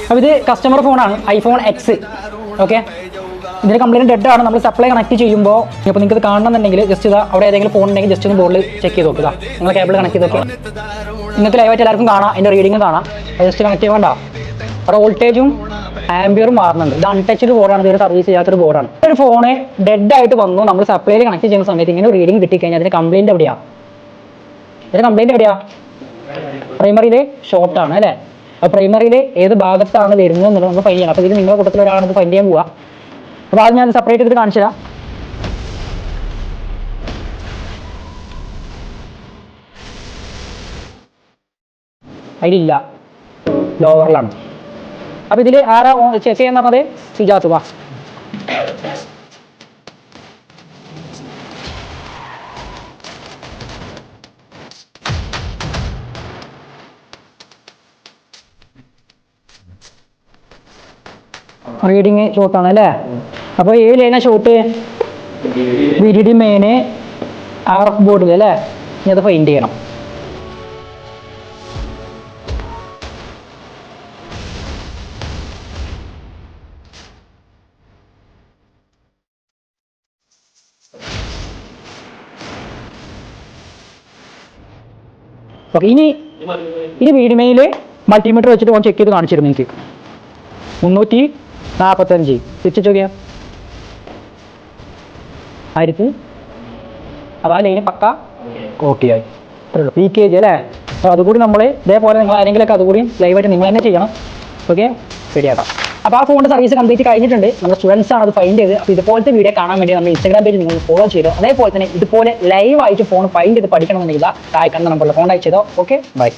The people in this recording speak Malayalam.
അപ്പോൾ ഇത് കസ്റ്റമർ ഫോണാണ്, ഐഫോൺ എക്സ്. ഓക്കെ, ഇതിന് കംപ്ലൈൻറ്റ് ഡെഡ് ആണ്. നമ്മൾ സപ്ലൈ കണക്ട് ചെയ്യുമ്പോൾ ഇപ്പോൾ നിങ്ങൾക്ക് ഇത് കാണണമെന്നുണ്ടെങ്കിൽ ജസ്റ്റ് ഇതാ അവിടെ ഏതെങ്കിലും ഫോൺ ഉണ്ടെങ്കിൽ ജസ്റ്റ് ഒന്ന് ബോർഡിൽ ചെക്ക് ചെയ്ത് നോക്കുക. നിങ്ങൾ കേബിൾ കണക്ട് ചെയ്ത് നോക്കുക. നിങ്ങൾക്ക് ലൈവായിട്ട് എല്ലാവർക്കും കാണാം, അതിൻ്റെ റീഡിങ്ങും കാണാം. ജസ്റ്റ് കണക്ട് ചെയ്യണ്ട. അവിടെ വോൾട്ടേജും ആംബിയറും മാറുന്നുണ്ട്. ഇത് അൺടച്ച്ഡ് ബോർഡാണ്, ഇതൊരു സർവീസ് ചെയ്യാത്തൊരു ബോർഡാണ്. ഒരു ഫോണ് ഡെഡ് ആയിട്ട് വന്നു, നമ്മൾ സപ്ലൈയിൽ കണക്ട് ചെയ്യുന്ന സമയത്ത് ഇങ്ങനെ റീഡിങ് കിട്ടിക്കഴിഞ്ഞാൽ അതിന് കംപ്ലൈൻറ്റ് എവിടെയാണ്? ഇതിന് കംപ്ലൈൻറ്റ് എവിടെയാണ്? പ്രൈമറിയിൽ ഷോർട്ടാണ് അല്ലേ? അപ്പോൾ പ്രൈമറിയിൽ ഏത് ഭാഗത്താണ് വരുന്നത് എന്നുള്ളത് നമുക്ക് ഫൈൻഡ് ചെയ്യണം. അപ്പോൾ ഇത് നിങ്ങളുടെ കൂട്ടത്തിൽ ഒരാളാണ് ഇത് ഫൈൻഡ് ചെയ്യാൻ പോവുക. അപ്പോൾ അത് ഞാൻ സെപ്പറേറ്റ് ചെയ്തിട്ട് കാണിച്ചു തരാം. അതിലില്ല, ലോവറിലാണ്. അപ്പോൾ ഇതിൽ ആരാ ചെക്ക് ചെയ്യാന്ന് പറഞ്ഞത്? സിജാത്ത്. വാ, റീഡിങ് ഷോട്ടാണ് അല്ലേ? അപ്പോൾ ഏത് ലൈനാ ഷോട്ട്? VDD മെയിന് RF ബോർഡിൽ അല്ലേ? ഇനി അത് ഫൈൻഡ് ചെയ്യണം. ഓക്കെ, ഇനി VDD മെയിനിൽ മൾട്ടിമീറ്റർ വെച്ചിട്ട് ഒന്ന് ചെക്ക് ചെയ്ത് കാണിച്ചിരുന്നു എനിക്ക്. 345 തിരിച്ചു നോക്കിയാൽ 1000. അപ്പോൾ ആ ലൈന് പക്ക ഓക്കെ ആയി. അത്രേ ഉള്ളൂ. PKG അല്ലേ? അപ്പോൾ അതുകൂടി നമ്മൾ ഇതേപോലെ നിങ്ങൾ ആരെങ്കിലുമൊക്കെ അതുകൂടി ലൈവായിട്ട് നിങ്ങൾ തന്നെ ചെയ്യണം. ഓക്കെ, ശരിയാക്കാം. അപ്പോൾ ആ ഫോണിൻ്റെ സർവീസ് കംപ്ലീറ്റ് കഴിഞ്ഞിട്ടുണ്ട്. നമ്മുടെ സ്റ്റുഡൻസ് ആണ് അത് ഫൈൻഡ് ചെയ്ത്. അപ്പോൾ ഇതുപോലത്തെ വീഡിയോ കാണാൻ വേണ്ടി നമ്മൾ ഇൻസ്റ്റാഗ്രാം പേജ് നിങ്ങൾ ഫോളോ ചെയ്തോ. അതേപോലെ തന്നെ ഇതുപോലെ ലൈവായിട്ട് ഫോൺ ഫൈൻഡ് ചെയ്ത് പഠിക്കണമെന്നുണ്ടെങ്കിൽ താഴെ കാണുന്ന നമ്പറിൽ കോൺടാക്ട് ചെയ്തോ. Okay, by.